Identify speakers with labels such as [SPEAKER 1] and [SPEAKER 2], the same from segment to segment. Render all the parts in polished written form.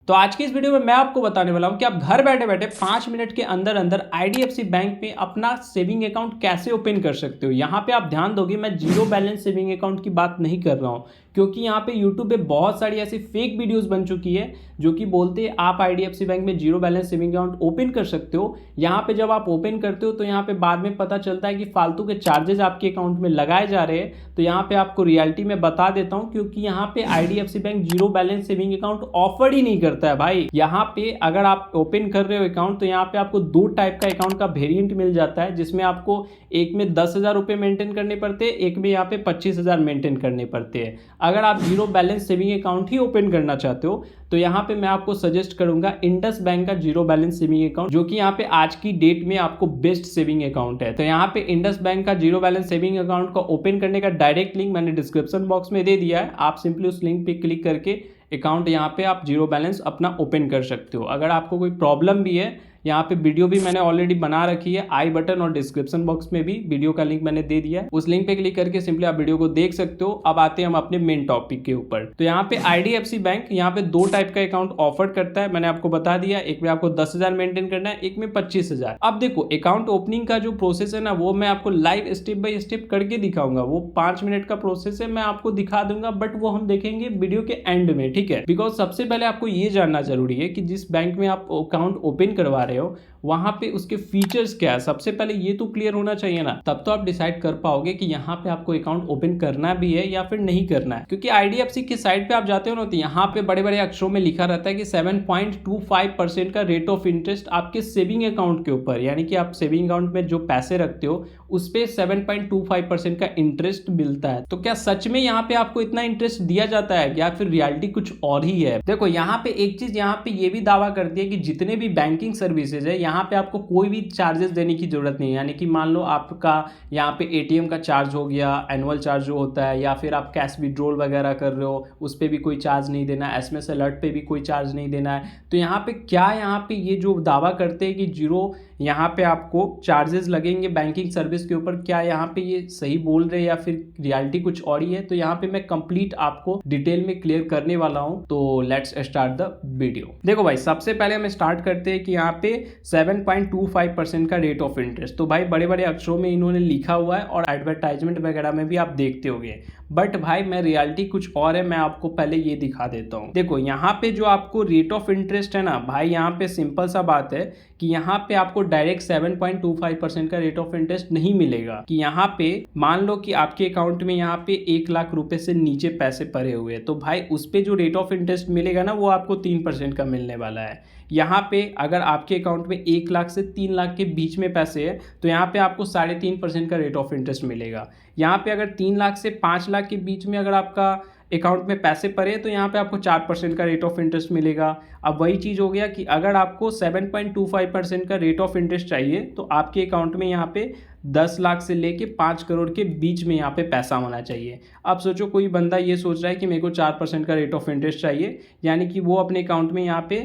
[SPEAKER 1] तो आज की इस वीडियो में मैं आपको बताने वाला हूं कि आप घर बैठे बैठे 5 मिनट के अंदर अंदर आईडीएफसी बैंक में अपना सेविंग अकाउंट कैसे ओपन कर सकते हो। यहां पे आप ध्यान दोगे, मैं जीरो बैलेंस सेविंग अकाउंट की बात नहीं कर रहा हूं, क्योंकि यहां पे यूट्यूब पे बहुत सारी ऐसी फेक वीडियोस बन चुकी है जो कि बोलते हैं आप आईडीएफसी बैंक में zero balance saving account open कर सकते हो। यहां पे जब आप ओपन करते हो तो यहां पे बाद में पता चलता है कि फालतू के चार्जेस आपके अकाउंट में लगाए जा रहे हैं। तो यहां पे आपको रियलिटी में बता देता हूं, क्योंकि यहां पे IDFC bank zero balance saving account offer ही नहीं करता है भाई। यहाँ पे अगर आप ओपन कर रहे हो अकाउंट तो यहाँ पे आपको दो टाइप का अकाउंट का वेरिएंट मिल जाता है, जिसमें आपको एक में 10,000 रुपये मेंटेन करने पड़ते हैं, एक में यहाँ पे 25,000 मेंटेन करने पड़ते हैं। अगर आप जीरो बैलेंस सेविंग अकाउंट ही ओपन करना चाहते हो तो यहाँ पे मैं आपको सजेस्ट करूंगा इंडस बैंक का जीरो बैलेंस सेविंग अकाउंट, जो कि यहाँ पे आज की डेट में आपको बेस्ट सेविंग अकाउंट है। तो यहाँ पे इंडस बैंक का जीरो बैलेंस सेविंग अकाउंट का ओपन करने का डायरेक्ट लिंक मैंने डिस्क्रिप्शन बॉक्स में दे दिया है। आप सिंपली उस लिंक पे क्लिक करके अकाउंट यहाँ पे आप जीरो बैलेंस अपना ओपन कर सकते हो। अगर आपको कोई प्रॉब्लम भी है, यहाँ पे वीडियो भी मैंने ऑलरेडी बना रखी है, आई बटन और डिस्क्रिप्शन बॉक्स में भी वीडियो का लिंक मैंने दे दिया है। उस लिंक पे क्लिक करके सिंपली आप वीडियो को देख सकते हो। अब आते हैं हम अपने मेन टॉपिक के ऊपर। तो यहाँ पे आईडीएफसी बैंक यहाँ पे दो टाइप का अकाउंट ऑफर करता है, मैंने आपको बता दिया। एक में आपको 10,000 मेंटेन करना है, एक में 25,000। अब देखो अकाउंट ओपनिंग का जो प्रोसेस है ना, वो मैं आपको लाइव स्टेप बाय स्टेप करके दिखाऊंगा। वो 5 मिनट का प्रोसेस है, मैं आपको दिखा दूंगा, बट वो हम देखेंगे वीडियो के एंड में, ठीक है। बिकॉज सबसे पहले आपको ये जानना जरूरी है कि जिस बैंक में आप अकाउंट ओपन करवा रहे हो वहां पे उसके फीचर्स क्या है। सबसे पहले ये तो क्लियर होना चाहिए ना, तब तो आप डिसाइड कर पाओगे कि यहाँ पे आपको अकाउंट ओपन करना भी है या फिर नहीं करना है। क्योंकि आईडीएफसी की साइट पे आप जाते हो ना, तो यहाँ पे बड़े बड़े अक्षरों में लिखा रहता है कि 7.25% का रेट ऑफ इंटरेस्ट आपके सेविंग अकाउंट के ऊपर, यानी कि आप सेविंग अकाउंट में जो पैसे रखते हो उस पे 7.25% का इंटरेस्ट मिलता है। तो क्या सच में यहाँ पे आपको इतना इंटरेस्ट दिया जाता है या फिर रियलिटी कुछ और ही है? देखो यहाँ पे एक चीज यहाँ पे ये भी दावा करती है कि जितने भी बैंकिंग सर्विसेज है यहाँ पे आपको कोई भी चार्जेस देने की जरूरत नहीं है। यानी कि मान लो आपका यहाँ पे एटीएम का चार्ज हो गया, एनुअल चार्ज जो होता है, या फिर आप कैश विड्रॉल वगैरह कर रहे हो उस पर भी कोई चार्ज नहीं देना है, एसएमएस अलर्ट पे भी कोई चार्ज नहीं देना है। तो यहाँ पे क्या, यहाँ पे ये जो दावा करते हैं कि जीरो यहाँ पे आपको चार्जेस लगेंगे बैंकिंग सर्विस के ऊपर, क्या यहाँ पे ये सही बोल रहे हैं या फिर रियलिटी कुछ और ही है? तो यहाँ पे मैं कंप्लीट आपको डिटेल में क्लियर करने वाला हूँ। तो लेट्स स्टार्ट द वीडियो। देखो भाई, सबसे पहले हम स्टार्ट करते हैं कि यहाँ पे 7.25% का रेट ऑफ इंटरेस्ट। तो भाई बड़े बड़े अक्षरों में इन्होंने लिखा हुआ है और एडवर्टाइजमेंट वगैरह में भी आप देखते होंगे, बट भाई मैं रियलिटी कुछ और है। मैं आपको पहले ये दिखा देता हूँ। देखो यहाँ पे जो आपको रेट ऑफ इंटरेस्ट है ना भाई, यहाँ पे सिंपल सा बात है कि यहाँ पे आपको डायरेक्ट 7.25% का रेट ऑफ इंटरेस्ट नहीं मिलेगा। कि यहाँ पे मान लो कि आपके अकाउंट में यहाँ पे 1,00,000 रुपए से नीचे पैसे पड़े हुए हैं, तो भाई उस पे जो रेट ऑफ इंटरेस्ट मिलेगा ना वो आपको 3% का मिलने वाला है। यहाँ पे अगर आपके अकाउंट में 1,00,000 से 3,00,000 के बीच में पैसे है तो यहाँ पे आपको 3.5% का रेट ऑफ इंटरेस्ट मिलेगा। यहाँ पे अगर 3,00,000 से 5,00,000 के बीच में अगर आपका अकाउंट में पैसे पड़े तो यहाँ पे आपको 4% का रेट ऑफ इंटरेस्ट मिलेगा। अब वही चीज़ हो गया कि अगर आपको 7.25% का रेट ऑफ इंटरेस्ट चाहिए तो आपके अकाउंट में यहाँ पे 10,00,000 से लेके 5 करोड़ के बीच में यहाँ पे पैसा होना चाहिए। अब सोचो कोई बंदा ये सोच रहा है कि मेरे को 4% का रेट ऑफ इंटरेस्ट चाहिए, यानी कि वो अपने अकाउंट में यहाँ पे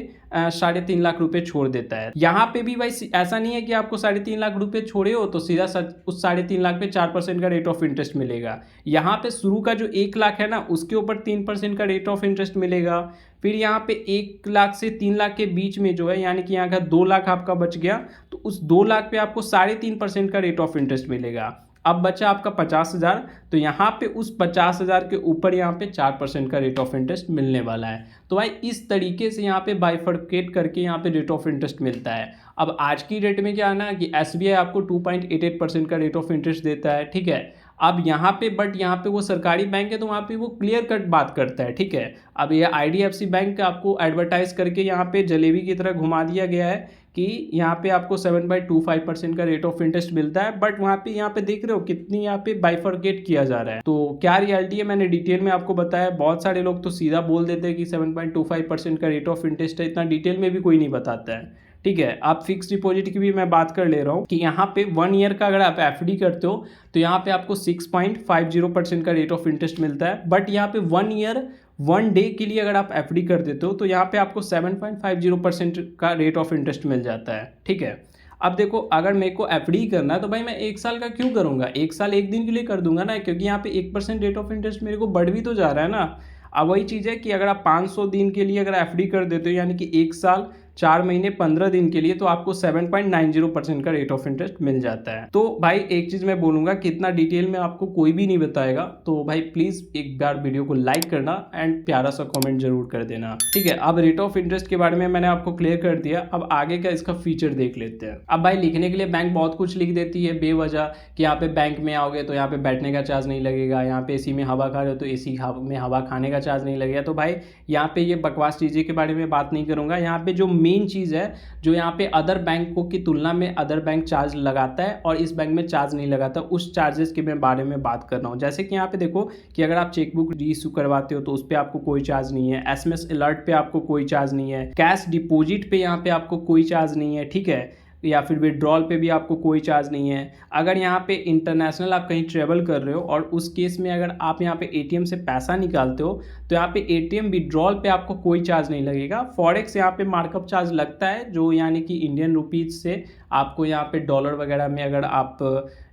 [SPEAKER 1] 3.5 लाख रुपए छोड़ देता है। यहाँ पे भी भाई ऐसा नहीं है कि आपको 3.5 लाख रुपए छोड़े हो तो सीधा उस 3.5 लाख पे 4% का रेट ऑफ इंटरेस्ट मिलेगा। यहाँ पे शुरू का जो 1,00,000 है ना उसके ऊपर 3% का रेट ऑफ इंटरेस्ट मिलेगा। फिर यहाँ पे 1,00,000 से 3,00,000 के बीच में जो है, यानी कि यहाँ का 2,00,000 आपका बच गया, तो उस 2,00,000 पे आपको 3.5% का रेट ऑफ इंटरेस्ट मिलेगा। अब बचा आपका 50,000, तो यहाँ पे उस 50,000 के ऊपर यहाँ पे 4% का रेट ऑफ इंटरेस्ट मिलने वाला है। तो भाई इस तरीके से यहाँ पे बाइफरकेट करके यहाँ पे रेट ऑफ इंटरेस्ट मिलता है। अब आज की डेट में क्या है ना कि एसबीआई आपको 2.88% का रेट ऑफ इंटरेस्ट देता है, ठीक है। अब यहाँ पे बट यहाँ पे वो सरकारी बैंक है तो वहाँ पे वो क्लियर कट बात करता है, ठीक है। अब ये आईडीएफसी बैंक आपको एडवर्टाइज करके यहाँ पे जलेबी की तरह घुमा दिया गया है कि यहाँ पे आपको 7.25% का रेट ऑफ इंटरेस्ट मिलता है, बट वहाँ पे देख रहे हो कितनी यहाँ पे बाइफरकेट किया जा रहा है। तो क्या रियलिटी है मैंने डिटेल में आपको बताया। बहुत सारे लोग तो सीधा बोल देते हैं कि 7.25% का रेट ऑफ इंटरेस्ट है, इतना डिटेल में भी कोई नहीं बताता है, ठीक है। आप फिक्स डिपॉजिट की भी मैं बात कर ले रहा हूँ कि यहाँ पे 1 ईयर का अगर आप एफडी करते हो तो यहाँ पे आपको 6.50% का रेट ऑफ इंटरेस्ट मिलता है। बट यहाँ पे 1 ईयर 1 डे के लिए अगर आप एफडी कर देते हो तो यहाँ पे आपको 7.50% का रेट ऑफ इंटरेस्ट मिल जाता है, ठीक है। अब देखो अगर मेरे को एफडी करना है तो भाई मैं 1 साल का क्यों करूँगा, 1 साल 1 दिन के लिए कर दूंगा ना, क्योंकि यहाँ पे 1% रेट ऑफ इंटरेस्ट मेरे को बढ़ भी तो जा रहा है ना। अब वही चीज़ है कि अगर आप 500 दिन के लिए अगर एफडी कर देते हो, यानी कि 1 साल 4 महीने 15 दिन के लिए, तो आपको 7.90% का रेट ऑफ इंटरेस्ट मिल जाता है। तो भाई एक चीज़ मैं बोलूँगा कि इतना डिटेल में आपको कोई भी नहीं बताएगा, तो भाई प्लीज़ एक बार वीडियो को लाइक करना एंड प्यारा सा कमेंट जरूर कर देना, ठीक है। अब रेट ऑफ इंटरेस्ट के बारे में मैंने आपको क्लियर कर दिया, अब आगे का इसका फीचर देख लेते हैं। अब भाई लिखने के लिए बैंक बहुत कुछ लिख देती है बेवजह, कि यहाँ पे बैंक में आओगे तो यहाँ पे बैठने का चार्ज नहीं लगेगा, यहाँ पे एसी में हवा खा रहे हो तो एसी में हवा खाने का चार्ज नहीं लगेगा। तो भाई यहाँ पे ये बकवास चीज़ें के बारे में बात नहीं करूँगा। यहाँ पे जो मेन चीज़ है, जो यहाँ पे अदर बैंकों की तुलना में अदर बैंक चार्ज लगाता है और इस बैंक में चार्ज नहीं लगाता, उस चार्जेस के मैं बारे में बात कर रहा हूँ। जैसे कि यहाँ पे देखो कि अगर आप चेकबुक री इशू करवाते हो तो उस पर आपको कोई चार्ज नहीं है, एसएमएस अलर्ट पे आपको कोई चार्ज नहीं है, कैश डिपॉजिट पे यहाँ पे आपको कोई चार्ज नहीं है, ठीक है, या फिर विड्रॉल पे भी आपको कोई चार्ज नहीं है। अगर यहाँ पे इंटरनेशनल आप कहीं ट्रेवल कर रहे हो और उस केस में अगर आप यहाँ पे एटीएम से पैसा निकालते हो तो यहाँ पे एटीएम विड्रॉल पे आपको कोई चार्ज नहीं लगेगा। फॉरेक्स यहाँ पे मार्कअप चार्ज लगता है, जो यानी कि इंडियन रुपीज से आपको यहाँ पे डॉलर वगैरह में अगर आप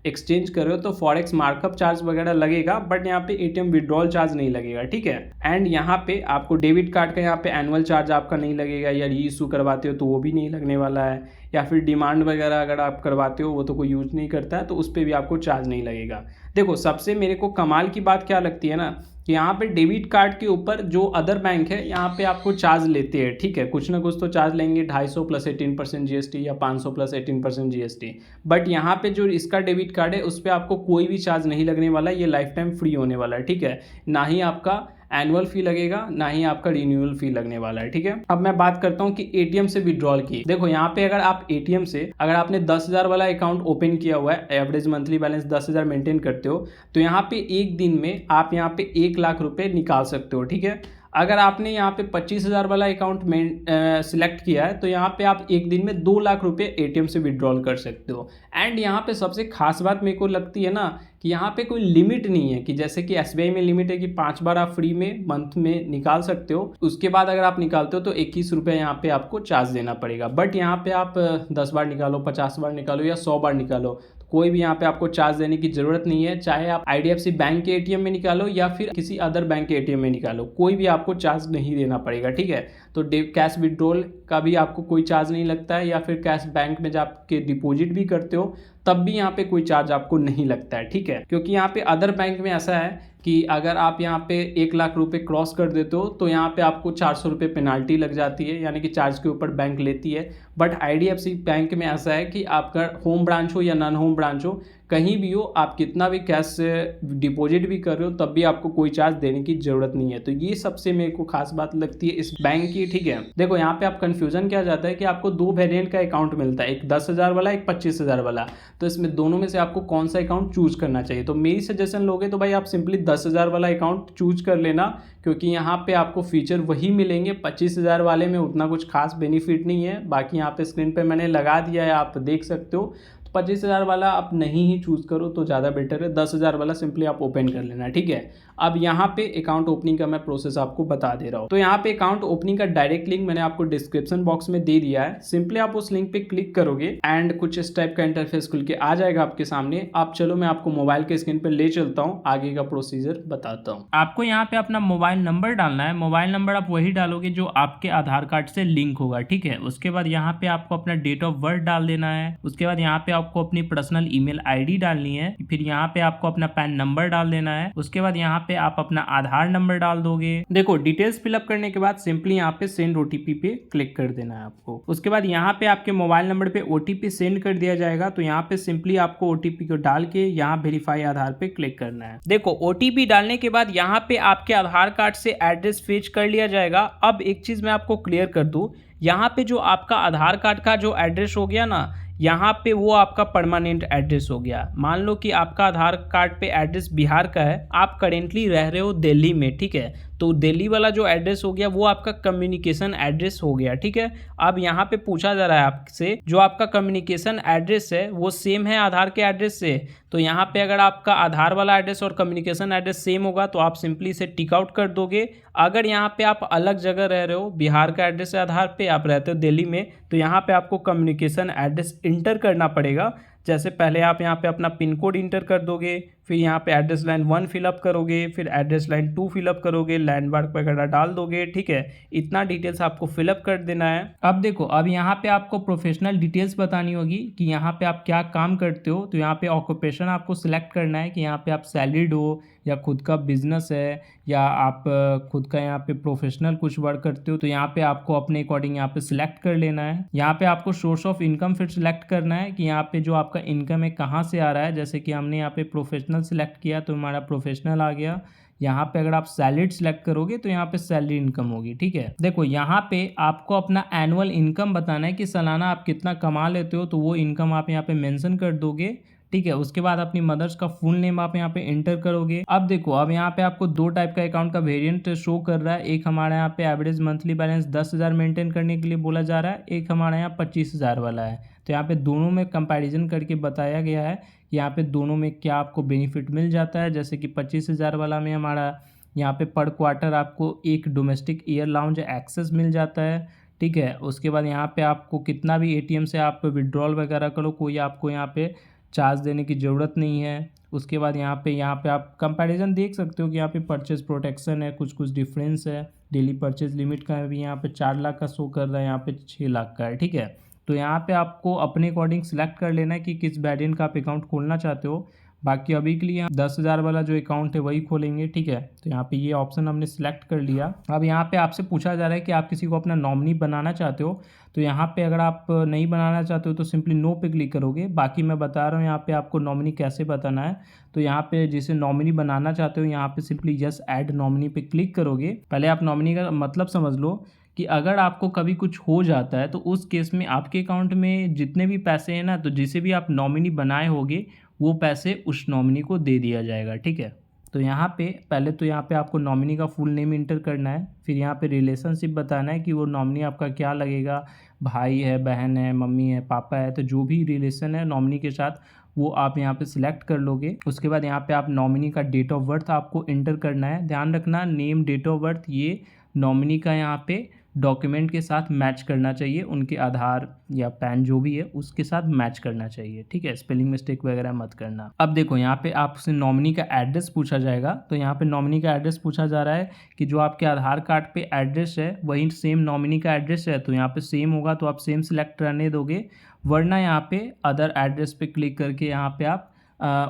[SPEAKER 1] एक्सचेंज कर रहे हो तो फॉरेक्स मार्कअप चार्ज वगैरह लगेगा, बट यहाँ पे एटीएम विड्रॉल चार्ज नहीं लगेगा, ठीक है। एंड यहाँ पे आपको डेबिट कार्ड का यहाँ पे एनुअल चार्ज आपका नहीं लगेगा, या री इशू करवाते हो तो वो भी नहीं लगने वाला है, या फिर डिमांड वगैरह अगर आप करवाते हो वो तो कोई यूज नहीं करता है तो उस पर भी आपको चार्ज नहीं लगेगा। देखो सबसे मेरे को कमाल की बात क्या लगती है ना, कि यहाँ पे डेबिट कार्ड के ऊपर जो अदर बैंक है यहाँ पे आपको चार्ज लेते हैं, ठीक है, कुछ ना कुछ तो चार्ज लेंगे, 250 प्लस 18% जीएसटी या 500 प्लस 18% जीएसटी। बट यहाँ पे जो इसका डेबिट कार्ड है उस पर आपको कोई भी चार्ज नहीं लगने वाला, ये लाइफ टाइम फ्री होने वाला है, ठीक है। ना ही आपका एनुअल फी लगेगा, ना ही आपका रिन्यूअल फी लगने वाला है, ठीक है। अब मैं बात करता हूँ कि एटीएम से विड्रॉल की। देखो यहाँ पे अगर आप एटीएम से अगर आपने 10,000 वाला अकाउंट ओपन किया हुआ है, एवरेज मंथली बैलेंस 10,000 मेंटेन करते हो, तो यहाँ पे एक दिन में आप यहाँ पे 1 लाख रुपए निकाल सकते हो, ठीक है। अगर आपने यहाँ पे 25,000 वाला अकाउंट में सिलेक्ट किया है तो यहाँ पे आप एक दिन में 2 लाख रुपए एटीएम से विड्रॉल कर सकते हो। एंड यहाँ पे सबसे खास बात मेरे को लगती है ना, कि यहाँ पे कोई लिमिट नहीं है, कि जैसे कि एसबीआई में लिमिट है कि 5 बार आप फ्री में मंथ में निकाल सकते हो, उसके बाद अगर आप निकालते हो तो 21 रुपये यहाँ पे आपको चार्ज देना पड़ेगा। बट यहाँ पे आप 10 बार निकालो, 50 बार निकालो या 100 बार निकालो, कोई भी यहाँ पे आपको चार्ज देने की जरूरत नहीं है। चाहे आप आईडीएफसी बैंक के एटीएम में निकालो या फिर किसी अदर बैंक के एटीएम में निकालो, कोई भी आपको चार्ज नहीं देना पड़ेगा, ठीक है। तो कैश विड्रॉल का भी आपको कोई चार्ज नहीं लगता है, या फिर कैश बैंक में जाके डिपॉजिट भी करते हो तब भी यहाँ पे कोई चार्ज आपको नहीं लगता है, ठीक है। क्योंकि यहाँ पे अदर बैंक में ऐसा है कि अगर आप यहाँ पे 1 लाख रुपए क्रॉस कर देते हो तो यहाँ पे आपको 400 रुपये पेनाल्टी लग जाती है, यानी कि चार्ज के ऊपर बैंक लेती है। बट आईडीएफसी बैंक में ऐसा है कि आपका होम ब्रांच हो या नॉन होम ब्रांच हो, कहीं भी हो, आप कितना भी कैश डिपॉजिट भी कर रहे हो तब भी आपको कोई चार्ज देने की जरूरत नहीं है। तो ये सबसे मेरे को खास बात लगती है इस बैंक की, ठीक है। देखो यहाँ पे आप कंफ्यूजन क्या जाता है कि आपको 2 वेरिएंट का अकाउंट मिलता है, एक 10,000 वाला, एक 25,000 वाला। तो इसमें दोनों में से आपको कौन सा अकाउंट चूज करना चाहिए, तो मेरी सजेशन लोगे तो भाई आप सिंपली 10,000 वाला अकाउंट चूज कर लेना, क्योंकि यहाँ पे आपको फीचर वही मिलेंगे। 25,000 वाले में उतना कुछ खास बेनिफिट नहीं है। बाकी यहाँ पे स्क्रीन पे मैंने लगा दिया है, आप देख सकते हो। 25,000 वाला आप नहीं ही चूज़ करो तो ज़्यादा बेटर है, 10,000 वाला सिंपली आप ओपन कर लेना, ठीक है। अब यहाँ पे अकाउंट ओपनिंग का मैं प्रोसेस आपको बता दे रहा हूँ। तो यहाँ पे अकाउंट ओपनिंग का डायरेक्ट लिंक मैंने आपको डिस्क्रिप्शन बॉक्स में दे दिया है। सिंपली आप उस लिंक पे क्लिक करोगे एंड कुछ इस टाइप का इंटरफेस खुल के आ जाएगा आपके सामने। आप चलो मैं आपको मोबाइल के स्क्रीन पे ले चलता हूँ, आगे का प्रोसीजर बताता हूँ।
[SPEAKER 2] आपको यहाँ पे अपना मोबाइल नंबर डालना है। मोबाइल नंबर आप वही डालोगे जो आपके आधार कार्ड से लिंक होगा, ठीक है। उसके बाद यहाँ पे आपको अपना डेट ऑफ बर्थ डाल देना है। उसके बाद यहाँ पे आपको अपनी पर्सनल ईमेल आईडी डालनी है। फिर यहाँ पे आपको अपना पैन नंबर डाल देना है। उसके बाद यहाँ पे आप अपना आधार नंबर डाल दोगे। देखो डिटेल्स फिलअप करने के बाद सिंपली यहाँ पे सेंड ओटीपी पे क्लिक कर देना है आपको। उसके बाद यहाँ पे आपके मोबाइल नंबर पे ओटीपी सेंड कर दिया जाएगा। तो यहाँ पे सिंपली आपको ओटीपी को डाल के यहाँ वेरीफाई आधार पे क्लिक करना है। देखो ओटीपी डालने के बाद यहाँ पे आपके आधार कार्ड से एड्रेस फेच कर लिया जाएगा। अब एक चीज मैं आपको क्लियर कर दूं, यहाँ पे जो आपका आधार कार्ड का जो एड्रेस हो गया ना, यहाँ पे वो आपका परमानेंट एड्रेस हो गया। मान लो कि आपका आधार कार्ड पे एड्रेस बिहार का है, आप करेंटली रह रहे हो दिल्ली में, ठीक है। तो दिल्ली वाला जो एड्रेस हो गया वो आपका कम्युनिकेशन एड्रेस हो गया, ठीक है। अब यहाँ पे पूछा जा रहा है आपसे, जो आपका कम्युनिकेशन एड्रेस है वो सेम है आधार के एड्रेस से। तो यहाँ पे अगर आपका आधार वाला एड्रेस और कम्युनिकेशन एड्रेस सेम होगा तो आप सिंपली इसे टिक आउट कर दोगे। अगर यहाँ पे आप अलग जगह रह रहे हो, बिहार का एड्रेस है आधार पे, आप रहते हो दिल्ली में, तो यहाँ पे आपको कम्युनिकेशन एड्रेस इंटर करना पड़ेगा। जैसे पहले आप यहाँ पे अपना पिन कोड इंटर कर दोगे,
[SPEAKER 1] फिर यहाँ पे एड्रेस लाइन 1 फिलअप करोगे, फिर एड्रेस लाइन 2 फिलअप करोगे, लैंडमार्क वगैरह डाल दोगे, ठीक है। इतना डिटेल्स आपको फिलअप कर देना है। अब देखो, अब यहाँ पे आपको प्रोफेशनल डिटेल्स बतानी होगी कि यहाँ पे आप क्या काम करते हो। तो यहाँ पे ऑक्यूपेशन आपको सिलेक्ट करना है कि यहाँ पे आप सैलरीड हो या खुद का बिजनेस है या आप खुद का यहाँ पे प्रोफेशनल कुछ वर्क करते हो। तो यहाँ पे आपको अपने अकॉर्डिंग यहाँ पे सिलेक्ट कर लेना है। यहाँ पे आपको सोर्स ऑफ इनकम फिर सिलेक्ट करना है कि यहाँ पे जो आपका इनकम है कहाँ से आ रहा है। जैसे कि हमने यहाँ पे प्रोफेशनल सिलेक्ट किया तो हमारा प्रोफेशनल आ गया। यहाँ पे अगर आप सैलरीड सिलेक्ट करोगे तो यहाँ पे सैलरी इनकम होगी, ठीक है। देखो यहाँ पे आपको अपना एनुअल इनकम बताना है कि सालाना आप कितना कमा लेते हो, तो वो इनकम आप यहाँ पे मेंशन कर दोगे, ठीक है। उसके बाद अपनी मदर्स का फुल नेम आप यहाँ पे एंटर करोगे। अब देखो, अब यहाँ पे आपको दो टाइप का अकाउंट का वेरिएंट शो कर रहा है। एक हमारे यहाँ पे एवरेज मंथली बैलेंस 10,000 मेंटेन करने के लिए बोला जा रहा है, एक हमारे यहाँ 25,000 वाला है। तो यहाँ पे दोनों में कंपैरिजन करके बताया गया है कि यहाँ पे दोनों में क्या आपको बेनिफिट मिल जाता है। जैसे कि 25,000 वाला में हमारा यहाँ पे पर क्वार्टर आपको एक डोमेस्टिक एयर लाउंज एक्सेस मिल जाता है, ठीक है। उसके बाद यहाँ पे आपको कितना भी एटीएम से आप विड्रॉल वगैरह करो, कोई आपको यहाँ पे चार्ज देने की ज़रूरत नहीं है। उसके बाद यहाँ पे आप कंपैरिजन देख सकते हो कि यहाँ पे परचेज प्रोटेक्शन है, कुछ डिफरेंस है। डेली परचेज लिमिट का भी यहाँ पे 4 लाख का शो कर रहा है, यहाँ पे 6 लाख का है, ठीक है। तो यहाँ पे आपको अपने अकॉर्डिंग सिलेक्ट कर लेना है कि किस वेरिएंट का आप अकाउंट खोलना चाहते हो। बाकी अभी के लिए हम 10,000 वाला जो अकाउंट है वही खोलेंगे, ठीक है। तो यहाँ पे ये ऑप्शन हमने सिलेक्ट कर लिया। अब यहाँ पे आपसे पूछा जा रहा है कि आप किसी को अपना नॉमिनी बनाना चाहते हो। तो यहाँ पे अगर आप नहीं बनाना चाहते हो तो सिंपली नो पे क्लिक करोगे। बाकी मैं बता रहा हूँ यहाँ पे आपको नॉमिनी कैसे बताना है। तो यहाँ पे जिसे नॉमिनी बनाना चाहते हो यहाँ पे सिंपली यस ऐड नॉमिनी पे क्लिक करोगे। पहले आप नॉमिनी का मतलब समझ लो कि अगर आपको कभी कुछ हो जाता है तो उस केस में आपके अकाउंट में जितने भी पैसे हैं ना, तो जिसे भी आप नॉमिनी बनाए होगे वो पैसे उस नॉमिनी को दे दिया जाएगा, ठीक है। तो यहाँ पे पहले तो यहाँ पे आपको नॉमिनी का फुल नेम इंटर करना है। फिर यहाँ पे रिलेशनशिप बताना है कि वो नॉमिनी आपका क्या लगेगा, भाई है, बहन है, मम्मी है, पापा है। तो जो भी रिलेशन है नॉमिनी के साथ वो आप यहाँ पे सिलेक्ट कर लोगे। उसके बाद यहाँ पे आप नॉमिनी का डेट ऑफ बर्थ आपको इंटर करना है। ध्यान रखना, नेम, डेट ऑफ बर्थ ये नॉमिनी का यहाँ पे डॉक्यूमेंट के साथ मैच करना चाहिए। उनके आधार या पैन जो भी है उसके साथ मैच करना चाहिए, ठीक है। स्पेलिंग मिस्टेक वगैरह मत करना। अब देखो यहाँ पे आपसे नॉमिनी का एड्रेस पूछा जाएगा। तो यहाँ पे नॉमिनी का एड्रेस पूछा जा रहा है कि जो आपके आधार कार्ड पे एड्रेस है वही सेम नॉमिनी का एड्रेस है। तो यहाँ पे सेम होगा तो आप सेम सिलेक्ट करने दोगे, वरना यहाँ पे अदर एड्रेस पे क्लिक करके यहाँ पे आप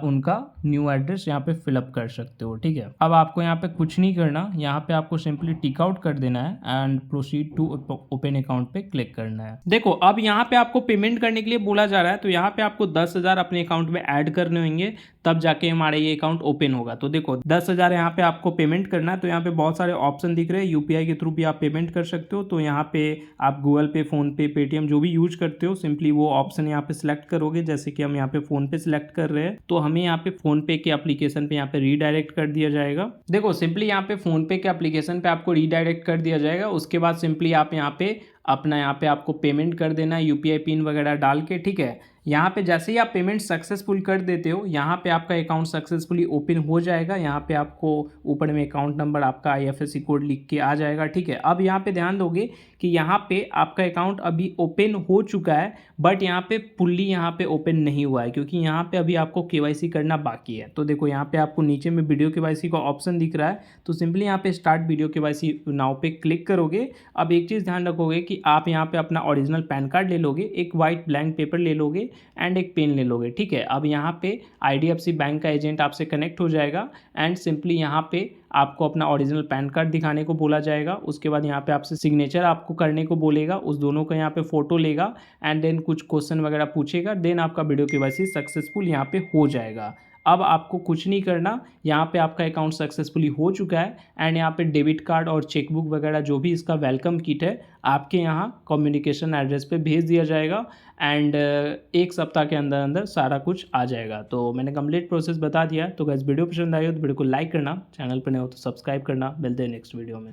[SPEAKER 1] उनका न्यू एड्रेस यहाँ पे फिलअप कर सकते हो, ठीक है। अब आपको यहाँ पे कुछ नहीं करना, यहाँ पे आपको सिंपली टिक आउट कर देना है and proceed to open account पे क्लिक करना है। देखो अब यहाँ पे आपको पेमेंट करने के लिए बोला जा रहा है। तो यहाँ पे आपको 10,000 अपने अकाउंट में ऐड करने होंगे, तब जाके हमारा ये अकाउंट ओपन होगा। तो देखो 10,000 यहाँ पे आपको पेमेंट करना है। तो यहाँ पे बहुत सारे ऑप्शन दिख रहे हैं, यूपीआई के थ्रू भी आप पेमेंट कर सकते हो। तो यहाँ पे आप गूगल पे, फोन पे, पेटीएम जो भी यूज करते हो सिंपली वो ऑप्शन यहाँ पे सिलेक्ट करोगे। जैसे कि हम यहाँ पे फोन पे सिलेक्ट कर रहे हैं तो हमें यहाँ पे फोन पे के एप्लीकेशन पे यहाँ पे रीडायरेक्ट कर दिया जाएगा। देखो सिंपली यहाँ पे फोन पे के एप्लीकेशन पे आपको रीडायरेक्ट कर दिया जाएगा। उसके बाद सिंपली आप यहाँ पे अपना यहाँ पे आपको पेमेंट कर देना है यूपीआई पिन वगैरह डाल के, ठीक है। यहाँ पे जैसे ही आप पेमेंट सक्सेसफुल कर देते हो यहाँ पे आपका अकाउंट सक्सेसफुली ओपन हो जाएगा। यहाँ पे आपको ऊपर में अकाउंट नंबर, आपका आईएफएससी कोड लिख के आ जाएगा, ठीक है। अब यहाँ पे ध्यान दोगे कि यहाँ पे आपका अकाउंट अभी ओपन हो चुका है, बट यहाँ पे फुल्ली यहाँ पे ओपन नहीं हुआ है क्योंकि यहाँ पे अभी आपको केवाईसी करना बाकी है। तो देखो यहाँ पे आपको नीचे में वीडियो केवाईसी का ऑप्शन दिख रहा है। तो सिंपली यहाँ पे स्टार्ट वीडियो केवाईसी नाउ पे क्लिक करोगे। अब एक चीज़ ध्यान रखोगे कि आप यहाँ पे अपना ओरिजिनल पैन कार्ड ले लोगे, एक वाइट ब्लैंक पेपर ले लोगे एंड एक पेन ले लोगे, ठीक है। अब यहाँ पे आईडीएफसी बैंक का एजेंट आपसे कनेक्ट हो जाएगा एंड सिंपली यहाँ पे आपको अपना ओरिजिनल पैन कार्ड दिखाने को बोला जाएगा। उसके बाद यहाँ पे आपसे सिग्नेचर आपको करने को बोलेगा, उस दोनों का यहाँ पे फोटो लेगा एंड देन कुछ क्वेश्चन वगैरह पूछेगा, देन आपका वीडियो केवाईसी सक्सेसफुल यहाँ पे हो जाएगा। अब आपको कुछ नहीं करना, यहाँ पे आपका अकाउंट सक्सेसफुली हो चुका है एंड यहाँ पे डेबिट कार्ड और चेकबुक वगैरह जो भी इसका वेलकम किट है आपके यहाँ कम्युनिकेशन एड्रेस पे भेज दिया जाएगा एंड एक सप्ताह के अंदर अंदर सारा कुछ आ जाएगा। तो मैंने कंप्लीट प्रोसेस बता दिया। तो गाइस वीडियो पसंद आई हो तो वीडियो को लाइक करना, चैनल पर नए हो तो सब्सक्राइब करना। मिलते हैं नेक्स्ट वीडियो में।